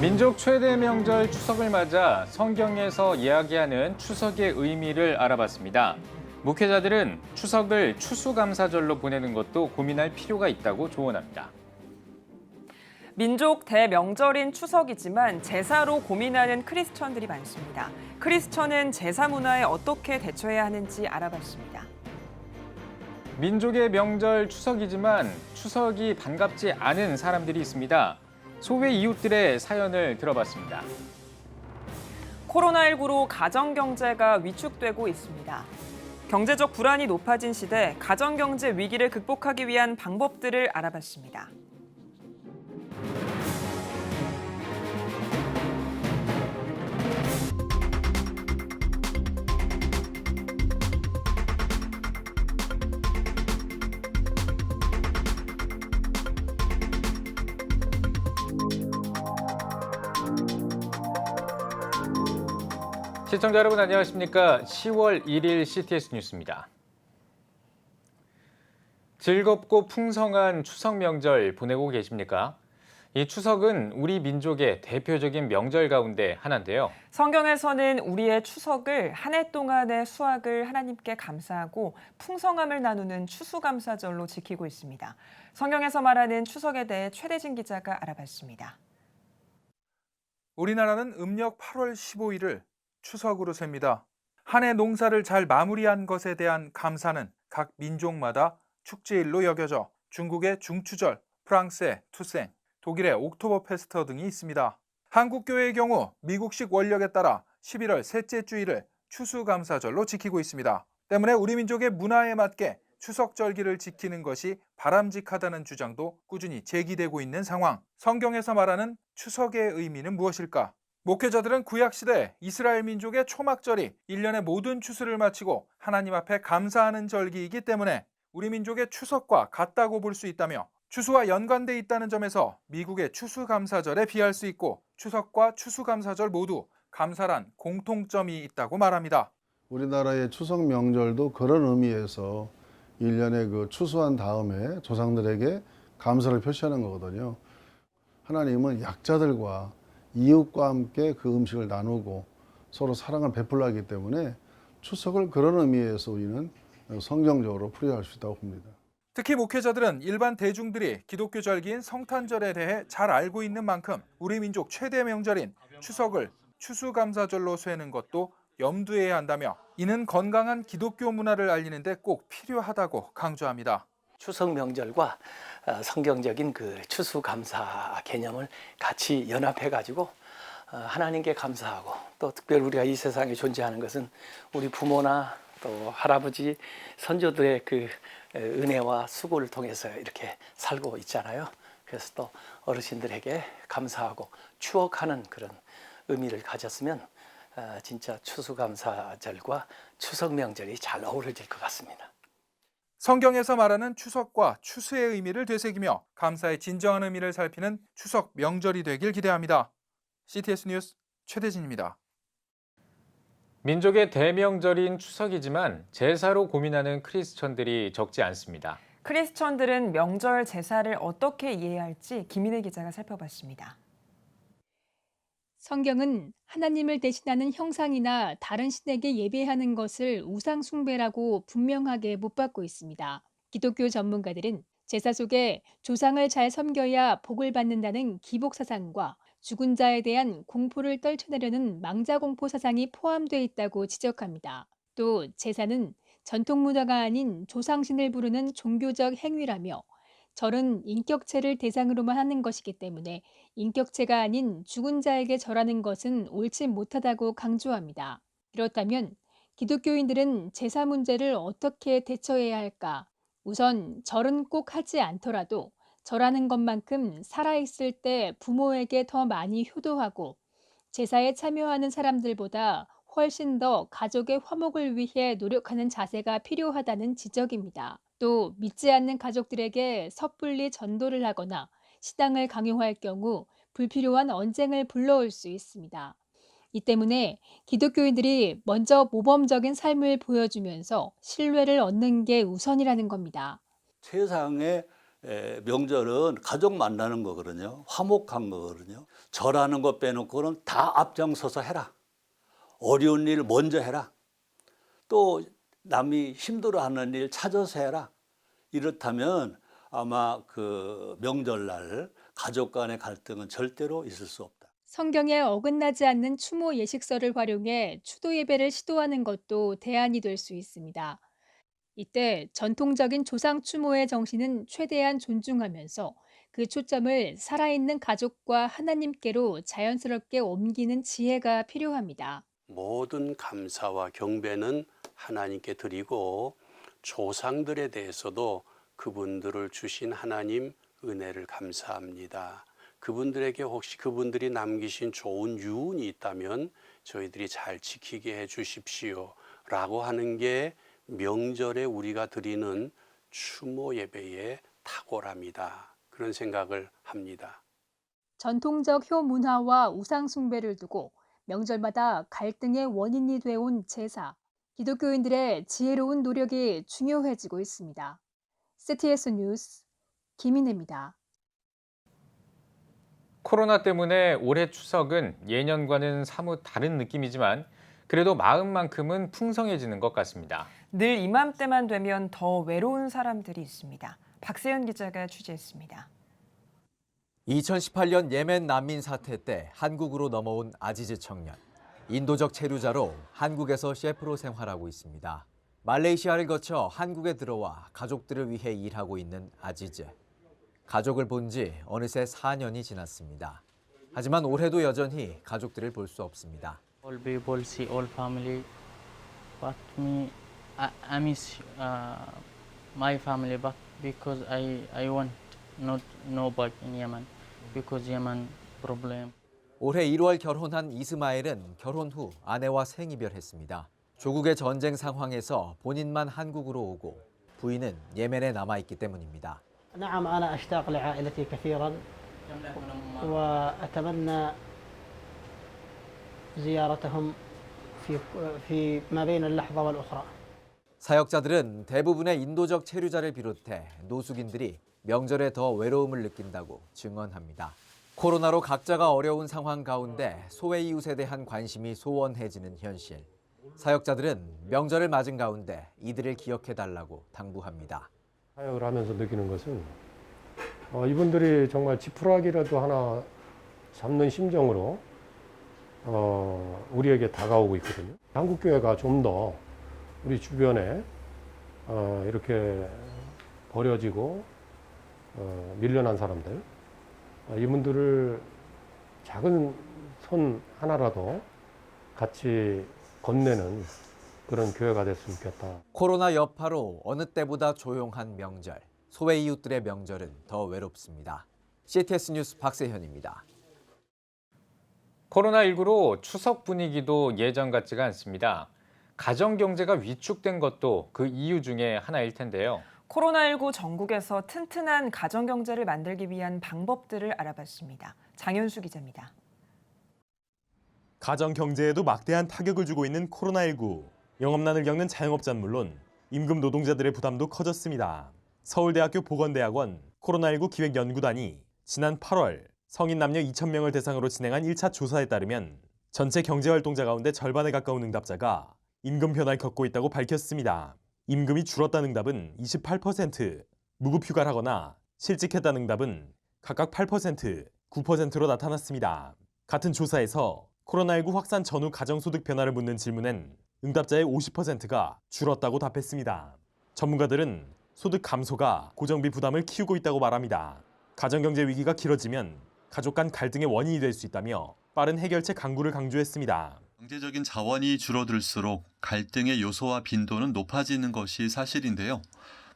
민족 최대 명절 추석을 맞아 성경에서 이야기하는 추석의 의미를 알아봤습니다. 목회자들은 추석을 추수감사절로 보내는 것도 고민할 필요가 있다고 조언합니다. 민족 대명절인 추석이지만 제사로 고민하는 크리스천들이 많습니다. 크리스천은 제사 문화에 어떻게 대처해야 하는지 알아봤습니다. 민족의 명절 추석이지만 추석이 반갑지 않은 사람들이 있습니다. 소외 이웃들의 사연을 들어봤습니다. 코로나19로 가정경제가 위축되고 있습니다. 경제적 불안이 높아진 시대 가정경제 위기를 극복하기 위한 방법들을 알아봤습니다. 시청자 여러분 안녕하십니까? 10월 1일 CTS 뉴스입니다. 즐겁고 풍성한 추석 명절 보내고 계십니까? 이 추석은 우리 민족의 대표적인 명절 가운데 하나인데요. 성경에서는 우리의 추석을 한 해 동안의 수확을 하나님께 감사하고 풍성함을 나누는 추수감사절로 지키고 있습니다. 성경에서 말하는 추석에 대해 최대진 기자가 알아봤습니다. 우리나라는 음력 8월 15일을 추석으로 셉니다. 한 해 농사를 잘 마무리한 것에 대한 감사는 각 민족마다 축제일로 여겨져 중국의 중추절, 프랑스의 투생, 독일의 옥토버 페스트 등이 있습니다. 한국교회의 경우 미국식 원력에 따라 11월 셋째 주일을 추수감사절로 지키고 있습니다. 때문에 우리 민족의 문화에 맞게 추석절기를 지키는 것이 바람직하다는 주장도 꾸준히 제기되고 있는 상황. 성경에서 말하는 추석의 의미는 무엇일까? 목회자들은 구약시대 이스라엘 민족의 초막절이 1년의 모든 추수를 마치고 하나님 앞에 감사하는 절기이기 때문에 우리 민족의 추석과 같다고 볼 수 있다며 추수와 연관돼 있다는 점에서 미국의 추수감사절에 비할 수 있고 추석과 추수감사절 모두 감사란 공통점이 있다고 말합니다. 우리나라의 추석 명절도 그런 의미에서 1년에 그 추수한 다음에 조상들에게 감사를 표시하는 거거든요. 하나님은 약자들과 이웃과 함께 그 음식을 나누고 서로 사랑을 베풀려 하기 때문에 추석을 그런 의미에서 우리는 성경적으로 풀이할 수 있다고 봅니다. 특히 목회자들은 일반 대중들이 기독교 절기인 성탄절에 대해 잘 알고 있는 만큼 우리 민족 최대 명절인 추석을 추수감사절로 쇠는 것도 염두해야 한다며 이는 건강한 기독교 문화를 알리는 데 꼭 필요하다고 강조합니다. 추석 명절과 성경적인 그 추수감사 개념을 같이 연합해가지고 하나님께 감사하고 또 특별히 우리가 이 세상에 존재하는 것은 우리 부모나 또 할아버지, 선조들의 그 은혜와 수고를 통해서 이렇게 살고 있잖아요. 그래서 또 어르신들에게 감사하고 추억하는 그런 의미를 가졌으면 진짜 추수감사절과 추석 명절이 잘 어우러질 것 같습니다. 성경에서 말하는 추석과 추수의 의미를 되새기며 감사의 진정한 의미를 살피는 추석 명절이 되길 기대합니다. CTS 뉴스 최대진입니다. 민족의 대명절인 추석이지만 제사로 고민하는 크리스천들이 적지 않습니다. 크리스천들은 명절 제사를 어떻게 이해할지 김인혜 기자가 살펴봤습니다. 성경은 하나님을 대신하는 형상이나 다른 신에게 예배하는 것을 우상 숭배라고 분명하게 못 받고 있습니다. 기독교 전문가들은 제사 속에 조상을 잘 섬겨야 복을 받는다는 기복 사상과 죽은 자에 대한 공포를 떨쳐내려는 망자공포 사상이 포함되어 있다고 지적합니다. 또 제사는 전통 문화가 아닌 조상신을 부르는 종교적 행위라며 절은 인격체를 대상으로만 하는 것이기 때문에 인격체가 아닌 죽은 자에게 절하는 것은 옳지 못하다고 강조합니다. 그렇다면 기독교인들은 제사 문제를 어떻게 대처해야 할까? 우선 절은 꼭 하지 않더라도 절하는 것만큼 살아있을 때 부모에게 더 많이 효도하고 제사에 참여하는 사람들보다 훨씬 더 가족의 화목을 위해 노력하는 자세가 필요하다는 지적입니다. 또 믿지 않는 가족들에게 섣불리 전도를 하거나 신앙을 강요할 경우 불필요한 언쟁을 불러올 수 있습니다. 이 때문에 기독교인들이 먼저 모범적인 삶을 보여주면서 신뢰를 얻는 게 우선이라는 겁니다. 세상에 명절은 가족 만나는 거거든요. 화목한 거거든요. 절하는 것 빼놓고는 다 앞장서서 해라. 어려운 일 먼저 해라. 또 남이 힘들어하는 일 찾아서 해라. 이렇다면 아마 그 명절날 가족 간의 갈등은 절대로 있을 수 없다. 성경에 어긋나지 않는 추모 예식설을 활용해 추도 예배를 시도하는 것도 대안이 될 수 있습니다. 이때 전통적인 조상 추모의 정신은 최대한 존중하면서 그 초점을 살아있는 가족과 하나님께로 자연스럽게 옮기는 지혜가 필요합니다. 모든 감사와 경배는 하나님께 드리고 조상들에 대해서도 그분들을 주신 하나님 은혜를 감사합니다. 그분들에게 혹시 그분들이 남기신 좋은 유운이 있다면 저희들이 잘 지키게 해 주십시오 라고 하는 게 명절에 우리가 드리는 추모 예배의 탁월함이다. 그런 생각을 합니다. 전통적 효 문화와 우상 숭배를 두고 명절마다 갈등의 원인이 되어온 제사, 기독교인들의 지혜로운 노력이 중요해지고 있습니다. CTS 뉴스 김인혜입니다. 코로나 때문에 올해 추석은 예년과는 사뭇 다른 느낌이지만 그래도 마음만큼은 풍성해지는 것 같습니다. 늘 이맘때만 되면 더 외로운 사람들이 있습니다. 박세현 기자가 취재했습니다. 2018년 예멘 난민 사태 때 한국으로 넘어온 아지즈 청년. 인도적 체류자로 한국에서 셰프로 생활하고 있습니다. 말레이시아를 거쳐 한국에 들어와 가족들을 위해 일하고 있는 아지즈. 가족을 본 지 어느새 4년이 지났습니다. 하지만 올해도 여전히 가족들을 볼 수 없습니다. All people see all family, but me, I miss my family, but because I want not no back in Yemen, because Yemen problem. 올해 1월 결혼한 이스마엘은 결혼 후 아내와 생이별했습니다. 조국의 전쟁 상황에서 본인만 한국으로 오고 부인은 예멘에 남아있기 때문입니다. نعم أنا أشتاق لعائلتي كثيرا وأتمنى زيارتهم في ما بين اللحظة والأخرى. 사역자들은 대부분의 인도적 체류자를 비롯해 노숙인들이 명절에 더 외로움을 느낀다고 증언합니다. 코로나로 각자가 어려운 상황 가운데 소외 이웃에 대한 관심이 소원해지는 현실. 사역자들은 명절을 맞은 가운데 이들을 기억해달라고 당부합니다. 사역을 하면서 느끼는 것은 이분들이 정말 지푸라기라도 하나 잡는 심정으로 우리에게 다가오고 있거든요. 한국교회가 좀 더 우리 주변에 이렇게 버려지고 밀려난 사람들, 이분들을 작은 손 하나라도 같이 건네는 그런 교회가 됐으면 좋겠다. 코로나 여파로 어느 때보다 조용한 명절, 소외 이웃들의 명절은 더 외롭습니다. CTS 뉴스 박세현입니다. 코로나19로 추석 분위기도 예전 같지가 않습니다. 가정 경제가 위축된 것도 그 이유 중에 하나일 텐데요. 코로나19 전국에서 튼튼한 가정 경제를 만들기 위한 방법들을 알아봤습니다. 장현수 기자입니다. 가정 경제에도 막대한 타격을 주고 있는 코로나19. 영업난을 겪는 자영업자는 물론 임금 노동자들의 부담도 커졌습니다. 서울대학교 보건대학원 코로나19 기획연구단이 지난 8월 성인 남녀 2,000명을 대상으로 진행한 1차 조사에 따르면 전체 경제활동자 가운데 절반에 가까운 응답자가 임금 변화를 겪고 있다고 밝혔습니다. 임금이 줄었다는 응답은 28%, 무급휴가를 하거나 실직했다는 응답은 각각 8%, 9%로 나타났습니다. 같은 조사에서 코로나19 확산 전후 가정소득 변화를 묻는 질문엔 응답자의 50%가 줄었다고 답했습니다. 전문가들은 소득 감소가 고정비 부담을 키우고 있다고 말합니다. 가정경제 위기가 길어지면 가족 간 갈등의 원인이 될 수 있다며 빠른 해결책 강구를 강조했습니다. 경제적인 자원이 줄어들수록 갈등의 요소와 빈도는 높아지는 것이 사실인데요.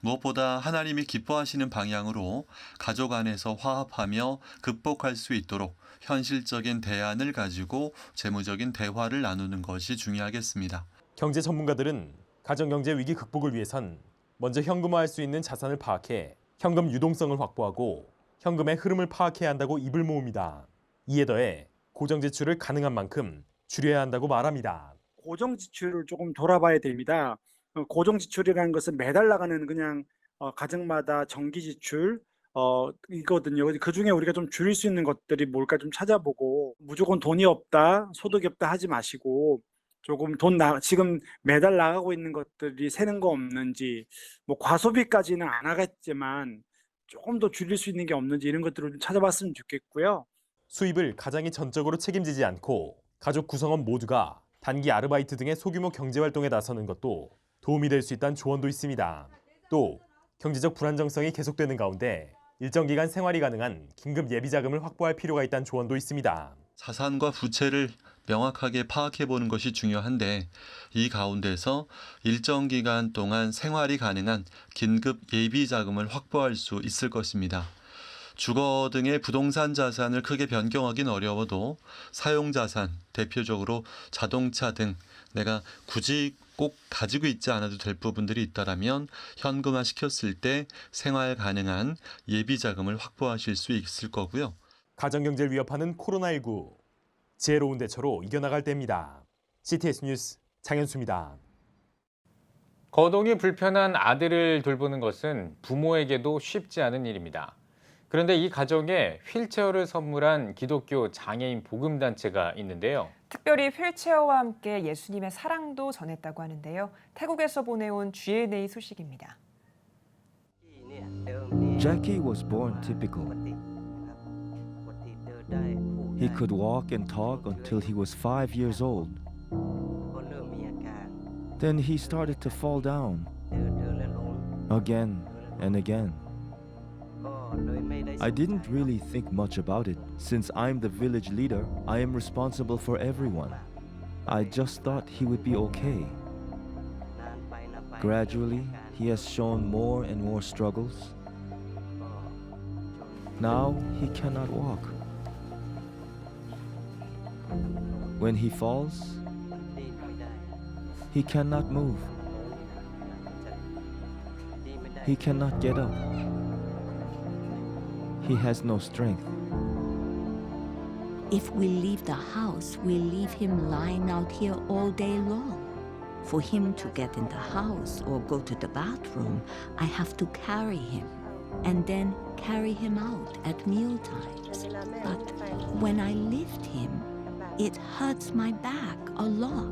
무엇보다 하나님이 기뻐하시는 방향으로 가족 안에서 화합하며 극복할 수 있도록 현실적인 대안을 가지고 재무적인 대화를 나누는 것이 중요하겠습니다. 경제 전문가들은 가정경제 위기 극복을 위해선 먼저 현금화할 수 있는 자산을 파악해 현금 유동성을 확보하고 현금의 흐름을 파악해야 한다고 입을 모읍니다. 이에 더해 고정지출을 가능한 만큼 줄여야 한다고 말합니다. 고정지출을 조금 돌아봐야 됩니다. 고정지출이라는 것은 매달 나가는 그냥 가정마다 정기지출 이거든요. 그 중에 우리가 좀 줄일 수 있는 것들이 뭘까 좀 찾아보고 무조건 돈이 없다, 소득이 없다 하지 마시고 조금 지금 매달 나가고 있는 것들이 새는 거 없는지 뭐 과소비까지는 안 하겠지만 조금 더 줄일 수 있는 게 없는지 이런 것들을 좀 찾아봤으면 좋겠고요. 수입을 가장이 전적으로 책임지지 않고 가족 구성원 모두가 단기 아르바이트 등의 소규모 경제활동에 나서는 것도 도움이 될 수 있다는 조언도 있습니다. 또 경제적 불안정성이 계속되는 가운데 일정 기간 생활이 가능한 긴급 예비 자금을 확보할 필요가 있다는 조언도 있습니다. 자산과 부채를 명확하게 파악해 보는 것이 중요한데 이 가운데서 일정 기간 동안 생활이 가능한 긴급 예비 자금을 확보할 수 있을 것입니다. 주거 등의 부동산 자산을 크게 변경하긴 어려워도 사용 자산, 대표적으로 자동차 등 내가 굳이 꼭 가지고 있지 않아도 될 부분들이 있다라면 현금화 시켰을 때 생활 가능한 예비 자금을 확보하실 수 있을 거고요. 가정경제를 위협하는 코로나19. 지혜로운 대처로 이겨나갈 때입니다. CTS 뉴스 장현수입니다. 거동이 불편한 아들을 돌보는 것은 부모에게도 쉽지 않은 일입니다. 그런데 이 가정에 휠체어를 선물한 기독교 장애인 복음단체가 있는데요. 특별히 휠체어와 함께 예수님의 사랑도 전했다고 하는데요. 태국에서 보내온 G&A 소식입니다. Jackie was born typical. He could walk and talk until he was 5 years old. Then he started to fall down again and again. I didn't really think much about it. Since I'm the village leader, I am responsible for everyone. I just thought he would be okay. Gradually, he has shown more and more struggles. Now he cannot walk. When he falls, he cannot move. He cannot get up. He has no strength. If we leave the house, we leave him lying out here all day long. For him to get in the house or go to the bathroom, I have to carry him and then carry him out at meal times. But when I lift him, it hurts my back a lot.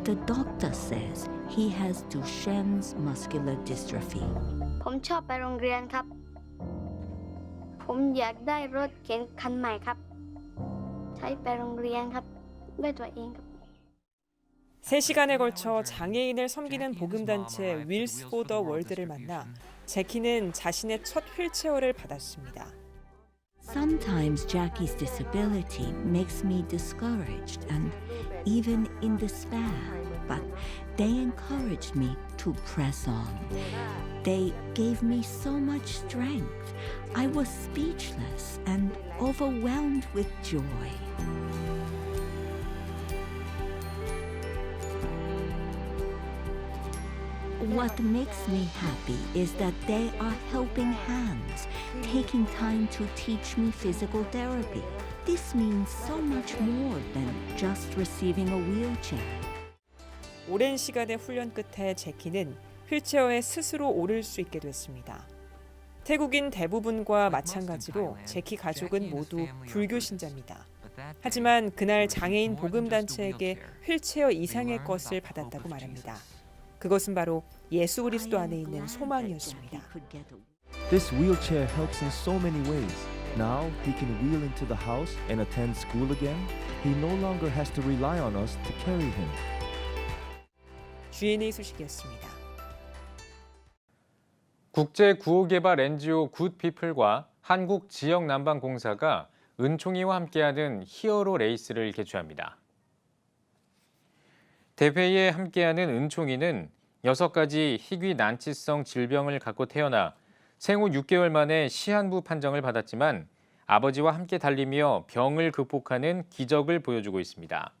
The doctor says he has Duchenne's muscular dystrophy. ผมชอบไปโรงเรียนครับ ผมอยากได้รถเข็นคันใหม่ครับ ใช้ไปโรงเรียนครับด้วยตัวเองครับ 3시간에 걸쳐 장애인을 섬기는 복음단체 윌스 포 더 월드를 만나 제키는 자신의 첫 휠체어를 받았습니다. Sometimes Jackie's disability makes me discouraged and even in despair, but they encouraged me to press on. They gave me so much strength. I was speechless and overwhelmed with joy. What makes me happy is that they are helping hands, taking time to teach me physical therapy. This means so much more than just receiving a wheelchair. 오랜 시간의 훈련 끝에 제키는 휠체어에 스스로 오를 수 있게 됐습니다. 태국인 대부분과 마찬가지로 제키 가족은 모두 불교 신자입니다. 하지만 그날 장애인 복음단체에게 휠체어 이상의 것을 받았다고 말합니다. 그것은 바로 예수 그리스도 안에 있는 소망이었습니다. This wheelchair helps in so many ways. Now he can wheel into the house and attend school again. He no longer has to rely on us to carry him. G&A 소식이었습니다. 국제 구호개발 NGO 굿피플과 한국 지역난방공사가 은총이와 함께하는 히어로 레이스를 개최합니다. 대회에 함께하는 은총이는 6가지 희귀 난치성 질병을 갖고 태어나 생후 6개월 만에 시한부 판정을 받았지만 아버지와 함께 달리며 병을 극복하는 기적을 보여주고 있습니다.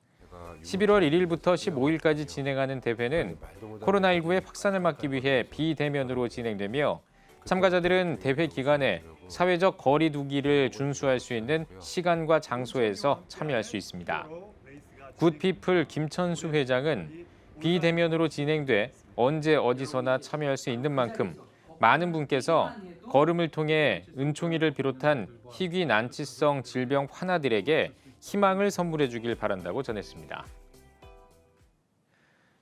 11월 1일부터 15일까지 진행하는 대회는 코로나19의 확산을 막기 위해 비대면으로 진행되며 참가자들은 대회 기간에 사회적 거리 두기를 준수할 수 있는 시간과 장소에서 참여할 수 있습니다. 굿피플 김천수 회장은 비대면으로 진행돼 언제 어디서나 참여할 수 있는 만큼 많은 분께서 걸음을 통해 은총이를 비롯한 희귀 난치성 질병 환아들에게 희망을 선물해 주길 바란다고 전했습니다.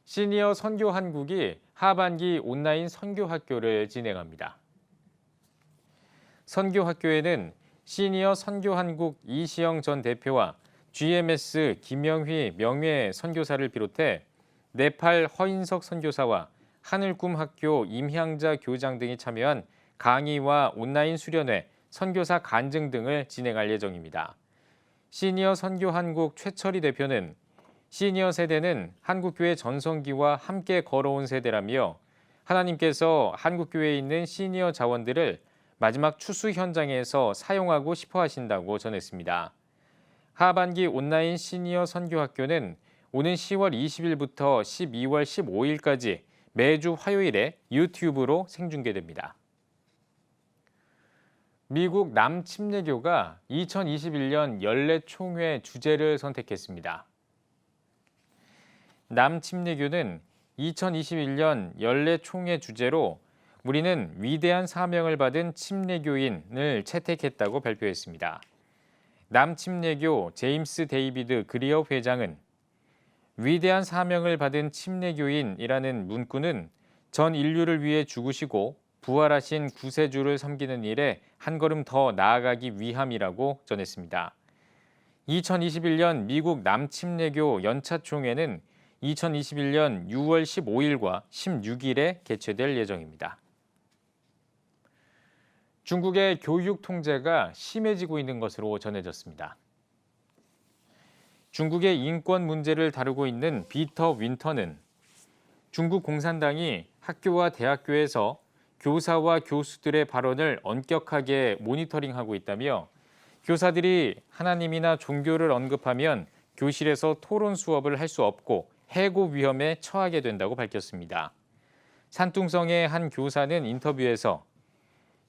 시니어 선교 한국이 하반기 온라인 선교 학교를 진행합니다. 선교 학교에는 시니어 선교 한국 이시영 전 대표와 GMS 김영휘 명예 선교사를 비롯해 네팔 허인석 선교사와 하늘꿈 학교 임향자 교장 등이 참여한 강의와 온라인 수련회, 선교사 간증 등을 진행할 예정입니다. 시니어 선교 한국 최철희 대표는 시니어 세대는 한국교회 전성기와 함께 걸어온 세대라며 하나님께서 한국교회에 있는 시니어 자원들을 마지막 추수 현장에서 사용하고 싶어 하신다고 전했습니다. 하반기 온라인 시니어 선교학교는 오는 10월 20일부터 12월 15일까지 매주 화요일에 유튜브로 생중계됩니다. 미국 남침례교가 2021년 연례 총회 주제를 선택했습니다. 남침례교는 2021년 연례 총회 주제로 우리는 위대한 사명을 받은 침례교인을 채택했다고 발표했습니다. 남침례교 제임스 데이비드 그리어 회장은 위대한 사명을 받은 침례교인이라는 문구는 전 인류를 위해 죽으시고 부활하신 구세주를 섬기는 일에 한 걸음 더 나아가기 위함이라고 전했습니다. 2021년 미국 남침례교 연차총회는 2021년 6월 15일과 16일에 개최될 예정입니다. 중국의 교육 통제가 심해지고 있는 것으로 전해졌습니다. 중국의 인권 문제를 다루고 있는 피터 윈터는 중국 공산당이 학교와 대학교에서 교사와 교수들의 발언을 엄격하게 모니터링하고 있다며 교사들이 하나님이나 종교를 언급하면 교실에서 토론 수업을 할 수 없고 해고 위험에 처하게 된다고 밝혔습니다. 산둥성의 한 교사는 인터뷰에서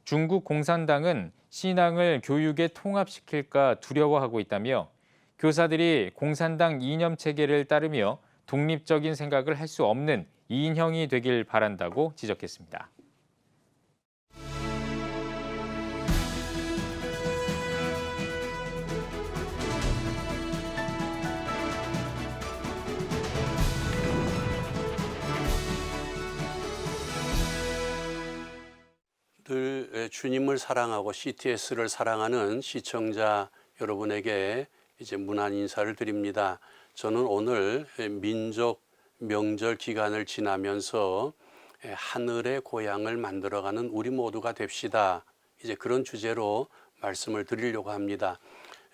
중국 공산당은 신앙을 교육에 통합시킬까 두려워하고 있다며 교사들이 공산당 이념 체계를 따르며 독립적인 생각을 할 수 없는 이인형이 되길 바란다고 지적했습니다. 늘 주님을 사랑하고 CTS를 사랑하는 시청자 여러분에게 이제 문안 인사를 드립니다. 저는 오늘 민족 명절 기간을 지나면서 하늘의 고향을 만들어가는 우리 모두가 됩시다. 이제 그런 주제로 말씀을 드리려고 합니다.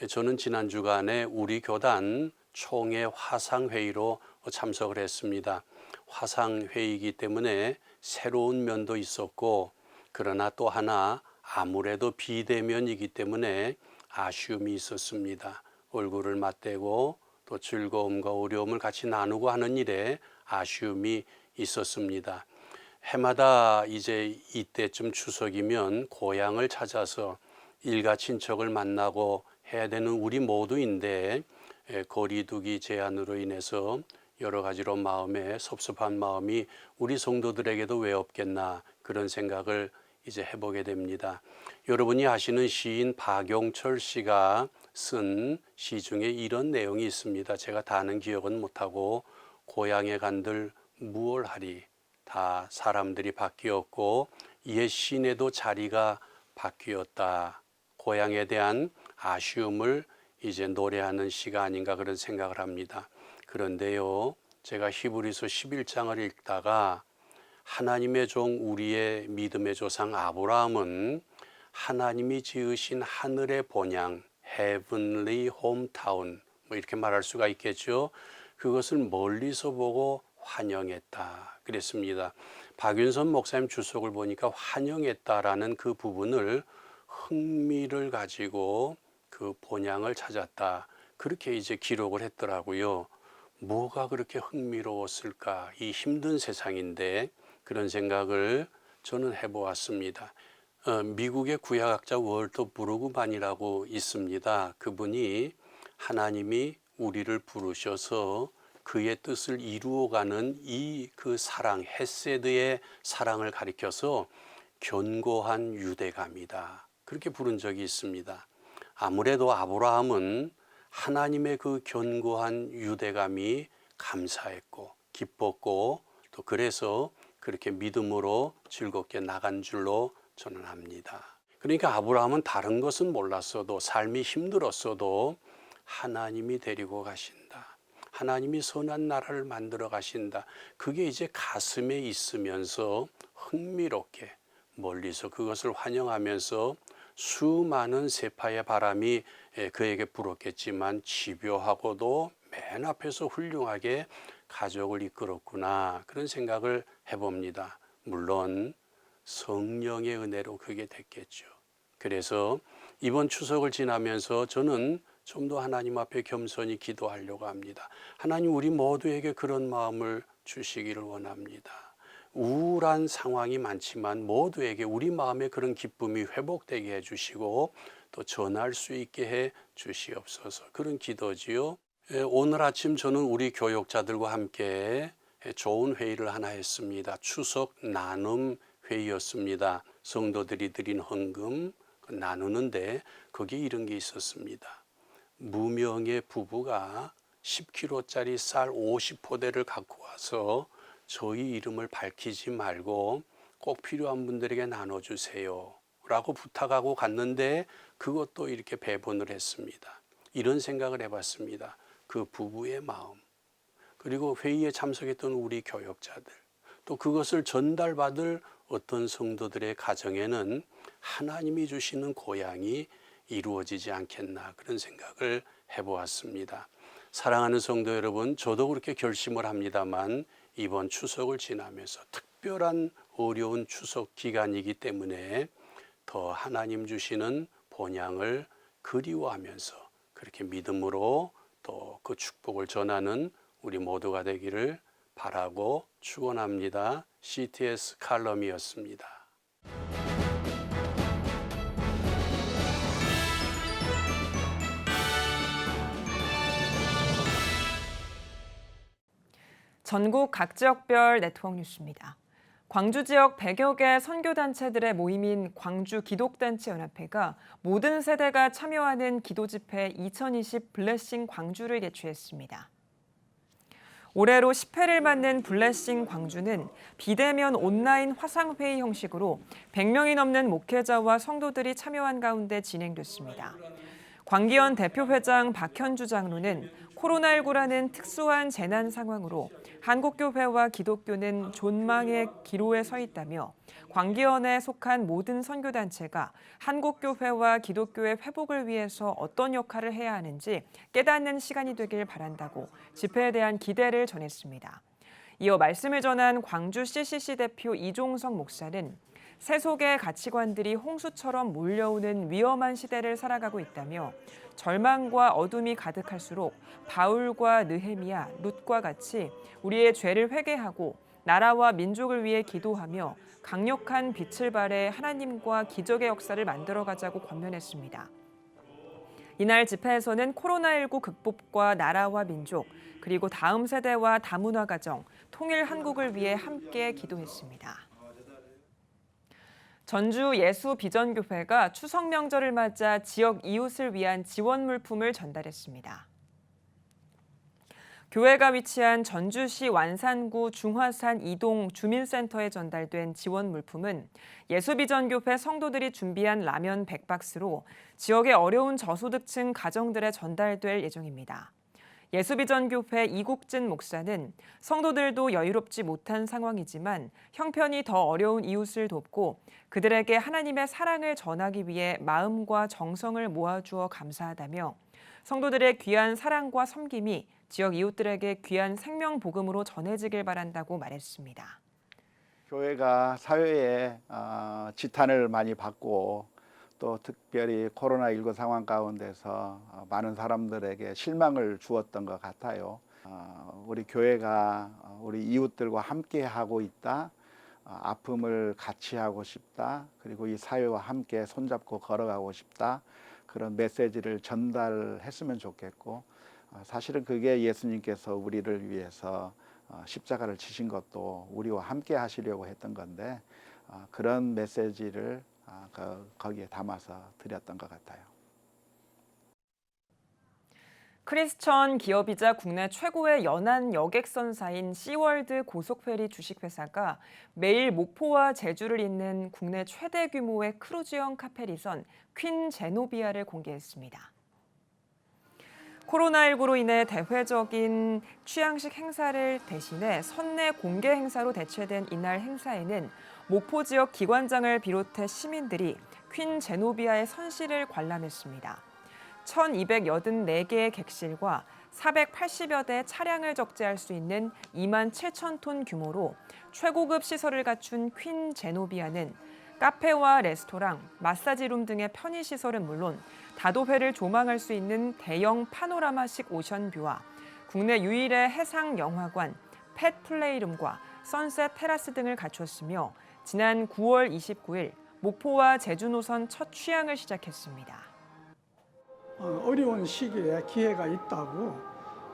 저는 지난 주간에 우리 교단 총회 화상회의로 참석을 했습니다. 화상회의이기 때문에 새로운 면도 있었고 그러나 또 하나 아무래도 비대면이기 때문에 아쉬움이 있었습니다. 얼굴을 맞대고 또 즐거움과 어려움을 같이 나누고 하는 일에 아쉬움이 있었습니다. 해마다 이제 이때쯤 추석이면 고향을 찾아서 일가 친척을 만나고 해야 되는 우리 모두인데 거리두기 제한으로 인해서 여러 가지로 마음에 섭섭한 마음이 우리 성도들에게도 왜 없겠나 그런 생각을 이제 해보게 됩니다. 여러분이 아시는 시인 박용철 씨가 쓴 시 중에 이런 내용이 있습니다. 제가 다는 기억은 못하고 고향에 간들 무얼 하리 다 사람들이 바뀌었고 옛 시내도 자리가 바뀌었다. 고향에 대한 아쉬움을 이제 노래하는 시가 아닌가 그런 생각을 합니다. 그런데요, 제가 히브리서 11장을 읽다가 하나님의 종 우리의 믿음의 조상 아브라함은 하나님이 지으신 하늘의 본향 Heavenly Hometown 뭐 이렇게 말할 수가 있겠죠. 그것을 멀리서 보고 환영했다 그랬습니다. 박윤선 목사님 주석을 보니까 환영했다라는 그 부분을 흥미를 가지고 그 본향을 찾았다 그렇게 이제 기록을 했더라고요. 뭐가 그렇게 흥미로웠을까? 이 힘든 세상인데 그런 생각을 저는 해보았습니다. 미국의 구약학자 월터 브루그만이라고 있습니다. 그분이 하나님이 우리를 부르셔서 그의 뜻을 이루어가는 이 그 사랑, 헤세드의 사랑을 가리켜서 견고한 유대감이다. 그렇게 부른 적이 있습니다. 아무래도 아브라함은 하나님의 그 견고한 유대감이 감사했고 기뻤고 또 그래서 그렇게 믿음으로 즐겁게 나간 줄로 저는 압니다. 그러니까 아브라함은 다른 것은 몰랐어도 삶이 힘들었어도 하나님이 데리고 가신다. 하나님이 선한 나라를 만들어 가신다. 그게 이제 가슴에 있으면서 흥미롭게 멀리서 그것을 환영하면서 수많은 세파의 바람이 그에게 불었겠지만 집요하고도 맨 앞에서 훌륭하게 가족을 이끌었구나 그런 생각을 해봅니다. 물론 성령의 은혜로 그게 됐겠죠. 그래서 이번 추석을 지나면서 저는 좀 더 하나님 앞에 겸손히 기도하려고 합니다. 하나님 우리 모두에게 그런 마음을 주시기를 원합니다. 우울한 상황이 많지만 모두에게 우리 마음에 그런 기쁨이 회복되게 해주시고 또 전할 수 있게 해 주시옵소서. 그런 기도지요. 오늘 아침 저는 우리 교역자들과 함께 좋은 회의를 하나 했습니다. 추석 나눔 회의였습니다. 성도들이 드린 헌금 나누는데 거기에 이런 게 있었습니다. 무명의 부부가 10kg짜리 쌀 50포대를 갖고 와서 저희 이름을 밝히지 말고 꼭 필요한 분들에게 나눠주세요 라고 부탁하고 갔는데 그것도 이렇게 배분을 했습니다. 이런 생각을 해봤습니다. 그 부부의 마음, 그리고 회의에 참석했던 우리 교역자들, 또 그것을 전달받을 어떤 성도들의 가정에는 하나님이 주시는 고향이 이루어지지 않겠나 그런 생각을 해보았습니다. 사랑하는 성도 여러분, 저도 그렇게 결심을 합니다만 이번 추석을 지나면서 특별한 어려운 추석 기간이기 때문에 더 하나님 주시는 본향을 그리워하면서 그렇게 믿음으로 또 그 축복을 전하는 우리 모두가 되기를 바라고 축원합니다. CTS 칼럼이었습니다. 전국 각 지역별 네트워크 뉴스입니다. 광주 지역 100여 개 선교단체들의 모임인 광주기독단체연합회가 모든 세대가 참여하는 기도집회 2020 블레싱 광주를 개최했습니다. 올해로 10회를 맞는 블레싱 광주는 비대면 온라인 화상회의 형식으로 100명이 넘는 목회자와 성도들이 참여한 가운데 진행됐습니다. 광기현 대표회장 박현주 장로는 코로나19라는 특수한 재난 상황으로 한국교회와 기독교는 존망의 기로에 서 있다며 광기현에 속한 모든 선교단체가 한국교회와 기독교의 회복을 위해서 어떤 역할을 해야 하는지 깨닫는 시간이 되길 바란다고 집회에 대한 기대를 전했습니다. 이어 말씀을 전한 광주 CCC 대표 이종석 목사는 세속의 가치관들이 홍수처럼 몰려오는 위험한 시대를 살아가고 있다며 절망과 어둠이 가득할수록 바울과 느헤미야, 룻과 같이 우리의 죄를 회개하고 나라와 민족을 위해 기도하며 강력한 빛을 발해 하나님과 기적의 역사를 만들어가자고 권면했습니다. 이날 집회에서는 코로나19 극복과 나라와 민족, 그리고 다음 세대와 다문화 가정, 통일 한국을 위해 함께 기도했습니다. 전주 예수비전교회가 추석 명절을 맞아 지역 이웃을 위한 지원 물품을 전달했습니다. 교회가 위치한 전주시 완산구 중화산 2동 주민센터에 전달된 지원 물품은 예수비전교회 성도들이 준비한 라면 100박스로 지역의 어려운 저소득층 가정들에 전달될 예정입니다. 예수비전교회 이국진 목사는 성도들도 여유롭지 못한 상황이지만 형편이 더 어려운 이웃을 돕고 그들에게 하나님의 사랑을 전하기 위해 마음과 정성을 모아주어 감사하다며 성도들의 귀한 사랑과 섬김이 지역 이웃들에게 귀한 생명복음으로 전해지길 바란다고 말했습니다. 교회가 사회에 지탄을 많이 받고 또 특별히 코로나19 상황 가운데서 많은 사람들에게 실망을 주었던 것 같아요. 우리 교회가 우리 이웃들과 함께 하고 있다. 아픔을 같이 하고 싶다. 그리고 이 사회와 함께 손잡고 걸어가고 싶다. 그런 메시지를 전달했으면 좋겠고 사실은 그게 예수님께서 우리를 위해서 십자가를 지신 것도 우리와 함께 하시려고 했던 건데 그런 메시지를 거기에 담아서 드렸던 것 같아요. 크리스천 기업이자 국내 최고의 연안 여객선사인 시월드 고속페리 주식회사가 매일 목포와 제주를 잇는 국내 최대 규모의 크루즈형 카페리선 퀸 제노비아를 공개했습니다. 코로나19로 인해 대외적인 취향식 행사를 대신해 선내 공개 행사로 대체된 이날 행사에는 목포 지역 기관장을 비롯해 시민들이 퀸 제노비아의 선실을 관람했습니다. 1,284개의 객실과 480여 대 차량을 적재할 수 있는 2만 7천 톤 규모로 최고급 시설을 갖춘 퀸 제노비아는 카페와 레스토랑, 마사지룸 등의 편의시설은 물론 다도회를 조망할 수 있는 대형 파노라마식 오션뷰와 국내 유일의 해상 영화관, 펫 플레이룸과 선셋 테라스 등을 갖췄으며 지난 9월 29일 목포와 제주 노선 첫 취항을 시작했습니다. 어려운 시기에 기회가 있다고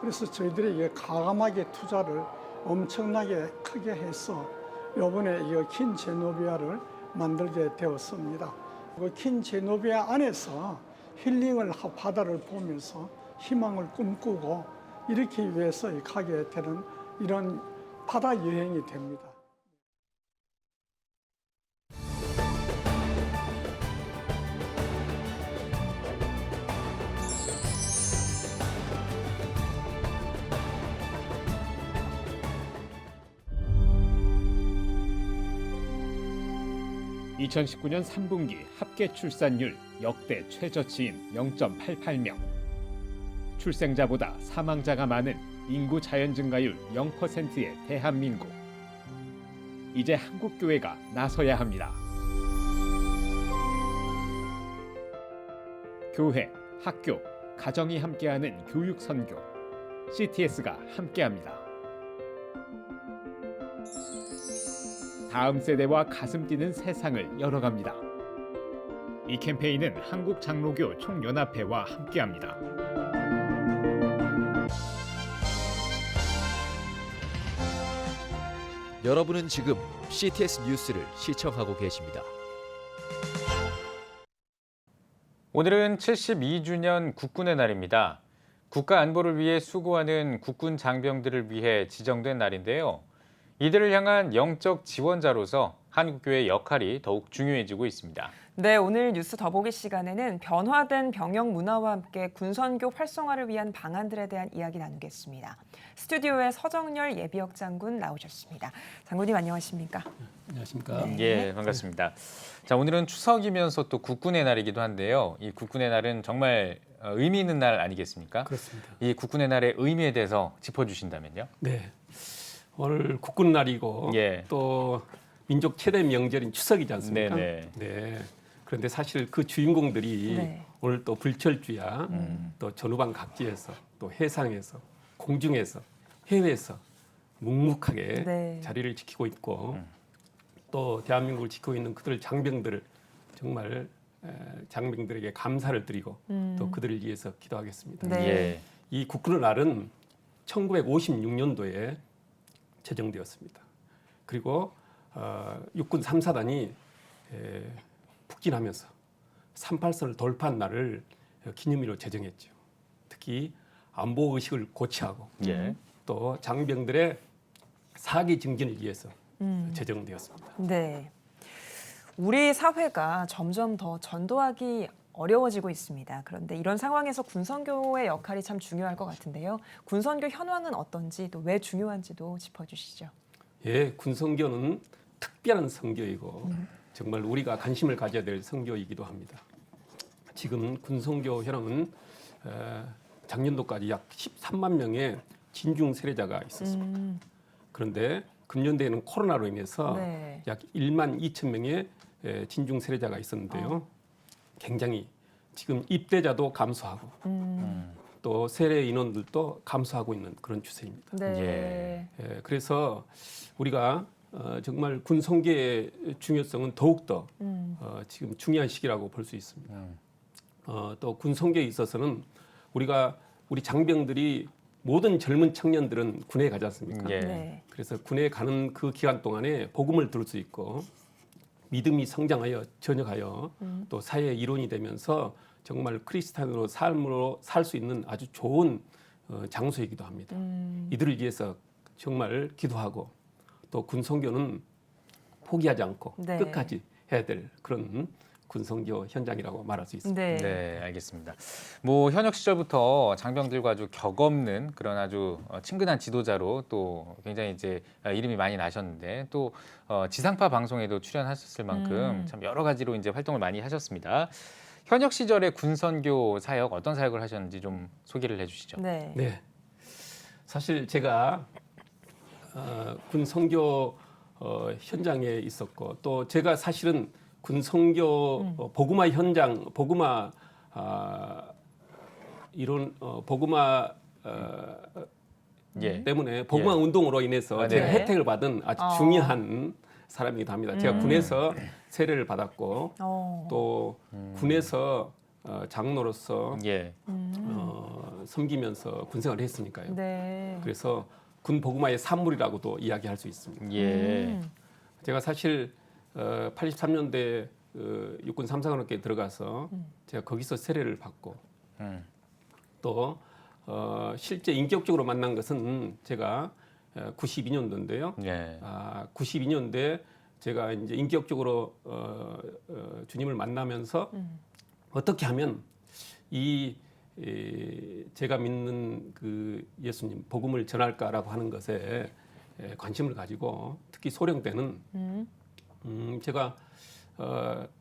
그래서 저희들이 과감하게 투자를 엄청나게 크게 해서 이번에 이 퀸 제노비아를 만들게 되었습니다. 퀸 제노비아 안에서 힐링을 바다를 보면서 희망을 꿈꾸고 이렇게 위해서 가게 되는 이런 바다 여행이 됩니다. (2019년 3분기) 합계 출산율 역대 최저치인 0.88명. 출생자보다 사망자가 많은 인구 자연 증가율 0%의 대한민국. 이제 한국교회가 나서야 합니다. 교회, 학교, 가정이 함께하는 교육 선교. CTS가 함께합니다. 다음 세대와 가슴 뛰는 세상을 열어갑니다. 이 캠페인은 한국장로교 총연합회와 함께합니다. 여러분은 지금 CTS 뉴스를 시청하고 계십니다. 오늘은 72주년 국군의 날입니다. 국가 안보를 위해 수고하는 국군 장병들을 위해 지정된 날인데요. 이들을 향한 영적 지원자로서 한국교회의 역할이 더욱 중요해지고 있습니다. 네, 오늘 뉴스 더보기 시간에는 변화된 병영 문화와 함께 군선교 활성화를 위한 방안들에 대한 이야기 나누겠습니다. 스튜디오에 서정열 예비역 장군 나오셨습니다. 장군님 안녕하십니까? 안녕하십니까? 예, 반갑습니다. 자, 오늘은 추석이면서 또 국군의 날이기도 한데요. 이 국군의 날은 정말 의미 있는 날 아니겠습니까? 그렇습니다. 이 국군의 날의 의미에 대해서 짚어주신다면요. 네, 오늘 국군 날이고 또 민족 최대 명절인 추석이지 않습니까? 네. 그런데 사실 그 주인공들이 오늘 또 불철주야, 또 전후방 각지에서, 또 해상에서, 공중에서, 해외에서 묵묵하게 자리를 지키고 있고 또 대한민국을 지키고 있는 그들 장병들을 정말 장병들에게 감사를 드리고 또 그들을 위해서 기도하겠습니다. 이 국군의 날은 1956년도에 제정되었습니다. 그리고 육군 3사단이 북진하면서 38선을 돌파한 날을 기념일로 제정했죠. 특히 안보 의식을 고취하고 또 장병들의 사기 증진을 위해서 제정되었습니다. 네, 우리 사회가 점점 더 전도하기 어려워지고 있습니다. 그런데 이런 상황에서 군선교의 역할이 참 중요할 것 같은데요. 군선교 현황은 어떤지 또 왜 중요한지도 짚어주시죠. 예, 군선교는 특별한 선교이고 정말 우리가 관심을 가져야 될 선교이기도 합니다. 지금 군선교 현황은 작년도까지 약 13만 명의 진중 세례자가 있었습니다. 그런데 금년도에는 코로나로 인해서 약 1만 2천 명의 진중 세례자가 있었는데요. 굉장히 지금 입대자도 감소하고 또 세례 인원들도 감소하고 있는 그런 추세입니다. 그래서 우리가 정말 군선교의 중요성은 더욱더 지금 중요한 시기라고 볼 수 있습니다. 또 군선교에 있어서는 우리가 우리 장병들이 모든 젊은 청년들은 군에 가지 않습니까? 예. 네. 그래서 군에 가는 그 기간 동안에 복음을 들을 수 있고 믿음이 성장하여 전역하여 또 사회의 일원이 되면서 정말 크리스찬으로 삶으로 살 수 있는 아주 좋은 장소이기도 합니다. 이들을 위해서 정말 기도하고 또 군선교는 포기하지 않고 네. 끝까지 해야 될 그런 군선교 현장이라고 말할 수 있습니다. 네. 네, 알겠습니다. 뭐 현역 시절부터 장병들과 아주 격없는 그런 아주 친근한 지도자로 또 굉장히 이제 이름이 많이 나셨는데 또 지상파 방송에도 출연하셨을 만큼 참 여러 가지로 이제 활동을 많이 하셨습니다. 현역 시절의 군선교 사역 어떤 사역을 하셨는지 좀 소개를 해주시죠. 네. 네. 사실 제가 군선교 현장에 있었고 또 제가 사실은 군선교 복음화 현장, 복음화 이런 복음화 때문에 복음화 운동으로 인해서 제가 혜택을 받은 아주 중요한 사람이기도 합니다. 제가 군에서 세례를 받았고 또 군에서 장로로서 섬기면서 군생활을 했으니까요. 네. 그래서 군 복음화의 산물이라고도 이야기할 수 있습니다. 제가 사실 83년도에 육군 3사관학교에 들어가서 제가 거기서 세례를 받고 또 실제 인격적으로 만난 것은 제가 92년도인데요. 92년도에 제가 이제 인격적으로 주님을 만나면서 어떻게 하면 제가 믿는 그 예수님 복음을 전할까라고 하는 것에 관심을 가지고 특히 소령 때는 제가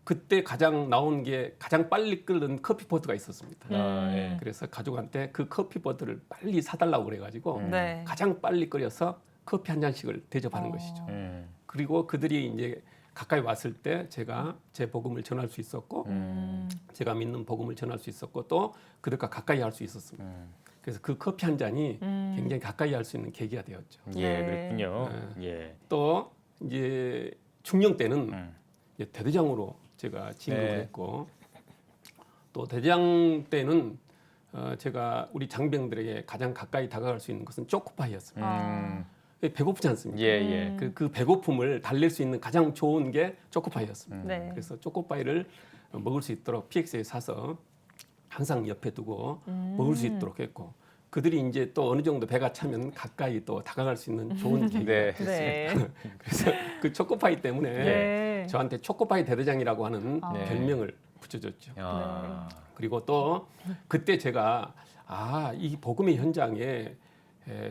그때 가장 나온 게 가장 빨리 끓는 커피포트가 있었습니다. 그래서 가족한테 그 커피포트를 빨리 사달라고 그래가지고 가장 빨리 끓여서 커피 한 잔씩을 대접하는 것이죠. 그리고 그들이 이제 가까이 왔을 때 제가 제 복음을 전할 수 있었고 제가 믿는 복음을 전할 수 있었고 또 그들과 가까이 할 수 있었습니다. 그래서 그 커피 한 잔이 굉장히 가까이 할 수 있는 계기가 되었죠. 그랬군요. 또 이제 중령 때는 이제 대대장으로 제가 진급을 했고 또 대대장 때는 제가 우리 장병들에게 가장 가까이 다가갈 수 있는 것은 초코파이였습니다. 배고프지 않습니까? 그 배고픔을 달랠 수 있는 가장 좋은 게 초코파이였습니다. 그래서 초코파이를 먹을 수 있도록 PX에 사서 항상 옆에 두고 먹을 수 있도록 했고 그들이 이제 또 어느 정도 배가 차면 가까이 또 다가갈 수 있는 좋은 계기가 됐습니다. 그래서 그 초코파이 때문에 저한테 초코파이 대대장이라고 하는 별명을 붙여줬죠. 그리고 또 그때 제가 이 복음의 현장에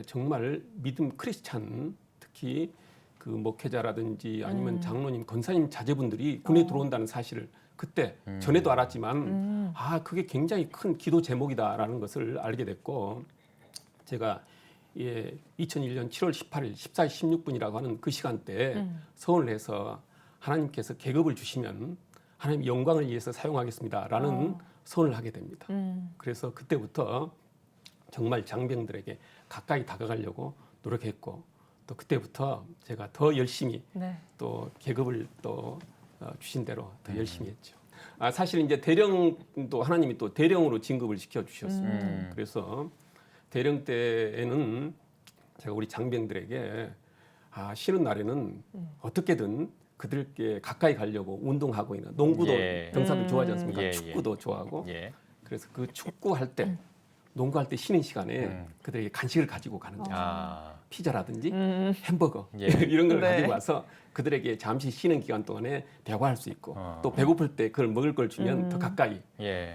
정말 믿음 크리스찬 특히 그 목회자라든지 아니면 장로님, 권사님 자제분들이 군에 들어온다는 사실을 그때 전에도 알았지만 그게 굉장히 큰 기도 제목이다라는 것을 알게 됐고 제가 2001년 7월 18일 14시 16분이라고 하는 그 시간대에 서원을 해서 하나님께서 계급을 주시면 하나님 영광을 위해서 사용하겠습니다라는 서원을 하게 됩니다. 그래서 그때부터 정말 장병들에게 가까이 다가가려고 노력했고 또 그때부터 제가 더 열심히 또 계급을 또 주신 대로 더 열심히 했죠. 사실 이제 대령도 하나님이 또 대령으로 진급을 시켜 주셨습니다. 그래서 대령 때에는 제가 우리 장병들에게 쉬는 날에는 어떻게든 그들께 가까이 가려고 운동하고 있는 농구도 병사들 좋아하지 않습니까? 축구도 좋아하고 그래서 그 축구할 때 농구할 때 쉬는 시간에 그들에게 간식을 가지고 가는 거죠. 피자라든지 햄버거 이런 걸 가지고 와서 그들에게 잠시 쉬는 기간 동안에 대화할 수 있고 또 배고플 때 그걸 먹을 걸 주면 더 가까이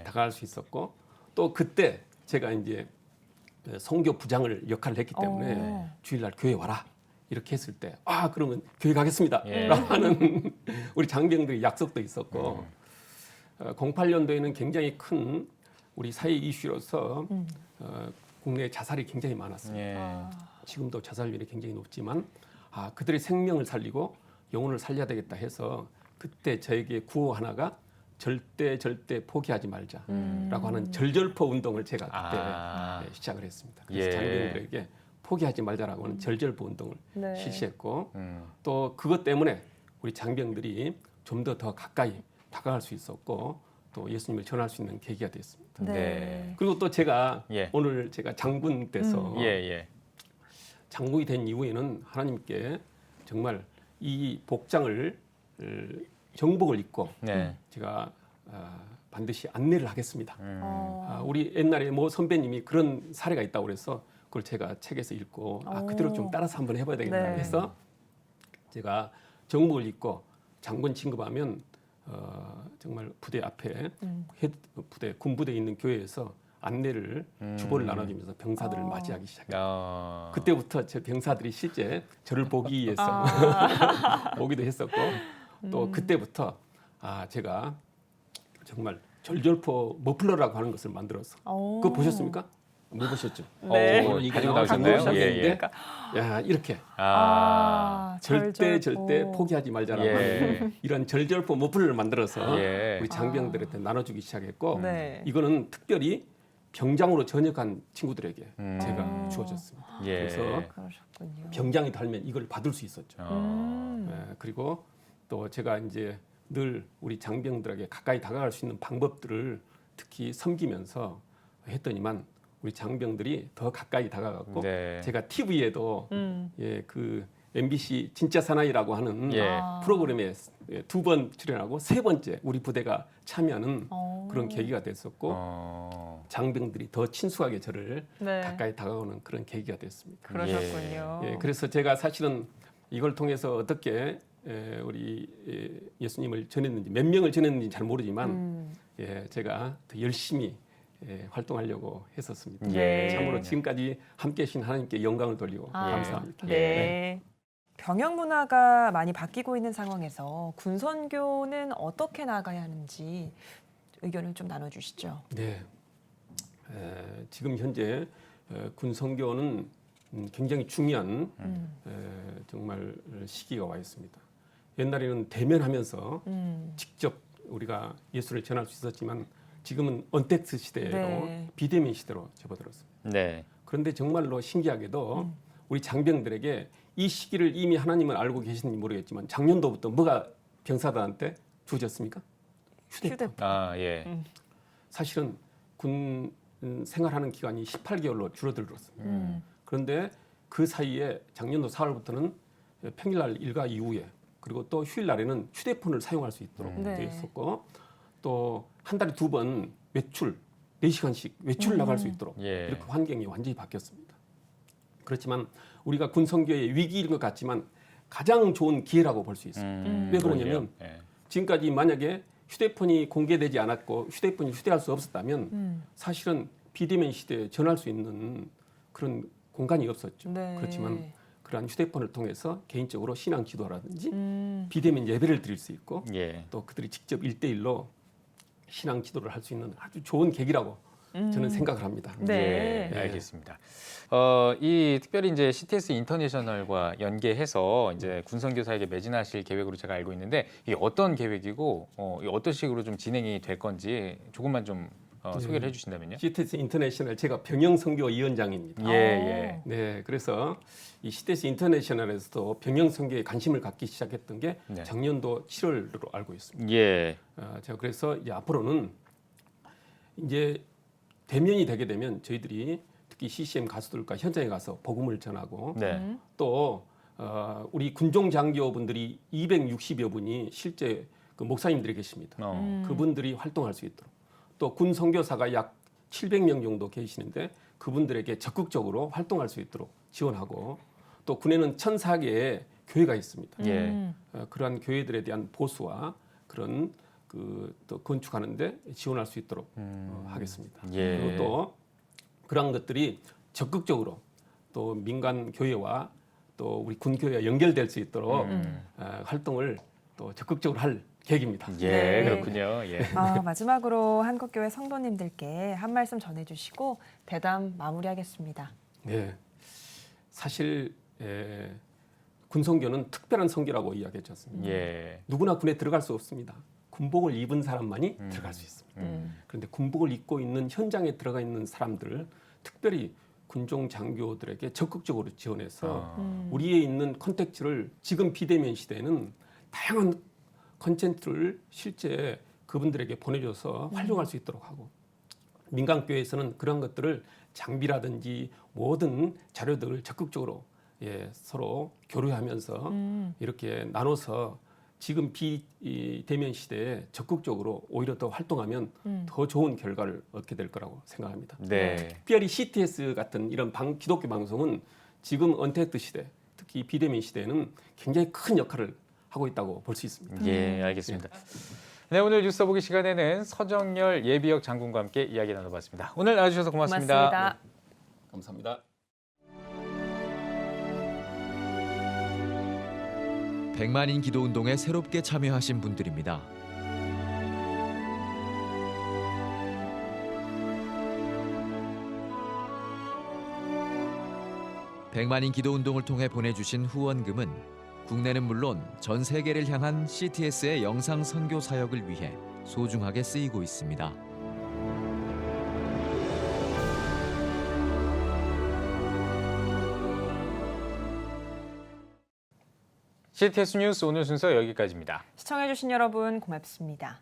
다가갈 수 있었고 또 그때 제가 이제 선교 부장을 역할을 했기 때문에 주일날 교회 와라 이렇게 했을 때 그러면 교회 가겠습니다 라고 하는 우리 장병들의 약속도 있었고 08년도에는 굉장히 큰 우리 사회 이슈로서 국내 자살이 굉장히 많았습니다. 지금도 자살률이 굉장히 높지만 그들의 생명을 살리고 영혼을 살려야 되겠다 해서 그때 저에게 구호 하나가 절대 포기하지 말자라고 하는 절절포 운동을 제가 그때 시작을 했습니다. 그래서 장병들에게 포기하지 말자라고 하는 절절포 운동을 실시했고 또 그것 때문에 우리 장병들이 좀 더 가까이 다가갈 수 있었고 또 또 예수님을 전할 수 있는 계기가 됐습니다. 네. 그리고 또 제가 오늘 제가 장군 돼서 장군이 된 이후에는 하나님께 정말 이 복장을 정복을 입고 제가 반드시 안내를 하겠습니다. 우리 옛날에 뭐 선배님이 그런 사례가 있다고 그래서 그걸 제가 책에서 읽고 그대로 좀 따라서 한번 해봐야 되겠다 해서 제가 정복을 입고 장군 진급하면 정말 부대 앞에 부대 군부대에 있는 교회에서 안내를 주보를 나눠주면서 병사들을 맞이하기 시작했어요. 그때부터 제 병사들이 실제 저를 보기 위해서 오기도 했었고 또 그때부터 제가 정말 절절포 머플러라고 하는 것을 만들어서 그거 보셨습니까? 못 보셨죠? 네. 오늘 이 가지고 가지고 나오셨나요? 나오셨는데 야 이렇게 절대 포기하지 말자라는 이런 절절포 머플러를 만들어서 우리 장병들한테 나눠주기 시작했고 이거는 특별히 병장으로 전역한 친구들에게 제가 주어졌습니다. 그래서 병장이 달면 이걸 받을 수 있었죠. 그리고 또 제가 이제 늘 우리 장병들에게 가까이 다가갈 수 있는 방법들을 특히 섬기면서 했더니만 우리 장병들이 더 가까이 다가갔고 제가 TV에도 그 MBC 진짜 사나이라고 하는 프로그램에 2번 출연하고 3번째 우리 부대가 참여하는 그런 계기가 됐었고 장병들이 더 친숙하게 저를 가까이 다가오는 그런 계기가 됐습니다. 그러셨군요. 그래서 제가 사실은 이걸 통해서 어떻게 우리 예수님을 전했는지 몇 명을 전했는지 잘 모르지만 제가 더 열심히 활동하려고 했었습니다. 참으로 지금까지 함께 하신 하나님께 영광을 돌리고 감사합니다. 병영 문화가 많이 바뀌고 있는 상황에서 군선교는 어떻게 나가야 하는지 의견을 좀 나눠주시죠. 네, 지금 현재 군선교는 굉장히 중요한 정말 시기가 와 있습니다. 옛날에는 대면하면서 직접 우리가 예수를 전할 수 있었지만 지금은 언택트 시대로 비대면 시대로 접어들었습니다. 그런데 정말로 신기하게도 우리 장병들에게 이 시기를 이미 하나님은 알고 계시는지 모르겠지만 작년도부터 뭐가 병사들한테 주어졌습니까? 휴대폰. 사실은 군 생활하는 기간이 18개월로 줄어들었습니다. 그런데 그 사이에 작년도 4월부터는 평일날 일과 이후에 그리고 또 휴일날에는 휴대폰을 사용할 수 있도록 되어 있었고 또 한 달에 2번 외출 4시간씩 외출을 나갈 수 있도록 이렇게 환경이 완전히 바뀌었습니다. 그렇지만 우리가 군선교의 위기인 것 같지만 가장 좋은 기회라고 볼 수 있습니다. 왜 그러냐면 지금까지 만약에 휴대폰이 공개되지 않았고 휴대폰이 휴대할 수 없었다면 사실은 비대면 시대에 전할 수 있는 그런 공간이 없었죠. 그렇지만 그러한 휴대폰을 통해서 개인적으로 신앙 기도라든지 비대면 예배를 드릴 수 있고 또 그들이 직접 1대1로 신앙 기도를 할 수 있는 아주 좋은 계기라고 저는 생각을 합니다. 알겠습니다. 이 특별히 이제 CTS 인터내셔널과 연계해서 이제 군선교사에게 매진하실 계획으로 제가 알고 있는데 이게 어떤 계획이고 어떤 식으로 좀 진행이 될 건지 조금만 좀 소개를 해주신다면요. CTS 인터내셔널 제가 병영선교위원장입니다. 네, 그래서 이 CTS 인터내셔널에서도 병영선교에 관심을 갖기 시작했던 게 작년도 7월로 알고 있습니다. 제가 그래서 이제 앞으로는 이제 대면이 되게 되면 저희들이 특히 CCM 가수들과 현장에 가서 복음을 전하고 또 우리 군종 장교분들이 260여 분이 실제 그 목사님들이 계십니다. 그분들이 활동할 수 있도록 또 군 선교사가 약 700명 정도 계시는데 그분들에게 적극적으로 활동할 수 있도록 지원하고 또 군에는 1,004개의 교회가 있습니다. 그러한 교회들에 대한 보수와 그런 또 건축하는데 지원할 수 있도록 하겠습니다. 그리고 또 그런 것들이 적극적으로 또 민간 교회와 또 우리 군 교회와 연결될 수 있도록 활동을 또 적극적으로 할 계획입니다. 그렇군요. 마지막으로 한국교회 성도님들께 한 말씀 전해주시고 대담 마무리하겠습니다. 네, 사실 군선교는 특별한 선교라고 이야기했습니다. 누구나 군에 들어갈 수 없습니다. 군복을 입은 사람만이 들어갈 수 있습니다. 그런데 군복을 입고 있는 현장에 들어가 있는 사람들을 특별히 군종 장교들에게 적극적으로 지원해서 우리에 있는 콘텐츠를 지금 비대면 시대에는 다양한 콘텐츠를 실제 그분들에게 보내줘서 활용할 수 있도록 하고 민간교회에서는 그런 것들을 장비라든지 모든 자료들을 적극적으로 서로 교류하면서 이렇게 나눠서 지금 비대면 시대에 적극적으로 오히려 더 활동하면 더 좋은 결과를 얻게 될 거라고 생각합니다. 네. 특별히 CTS 같은 이런 기독교 방송은 지금 언택트 시대, 특히 비대면 시대에는 굉장히 큰 역할을 하고 있다고 볼 수 있습니다. 예, 알겠습니다. 네, 오늘 뉴스 보기 시간에는 서정열 예비역 장군과 함께 이야기 나눠봤습니다. 오늘 나와주셔서 고맙습니다. 고맙습니다. 네, 감사합니다. 100만인 기도운동에 새롭게 참여하신 분들입니다. 백만인 기도운동을 통해 보내주신 후원금은 국내는 물론 전 세계를 향한 CTS의 영상 선교 사역을 위해 소중하게 쓰이고 있습니다. CTS 뉴스 오늘 순서 여기까지입니다. 시청해주신 여러분 고맙습니다.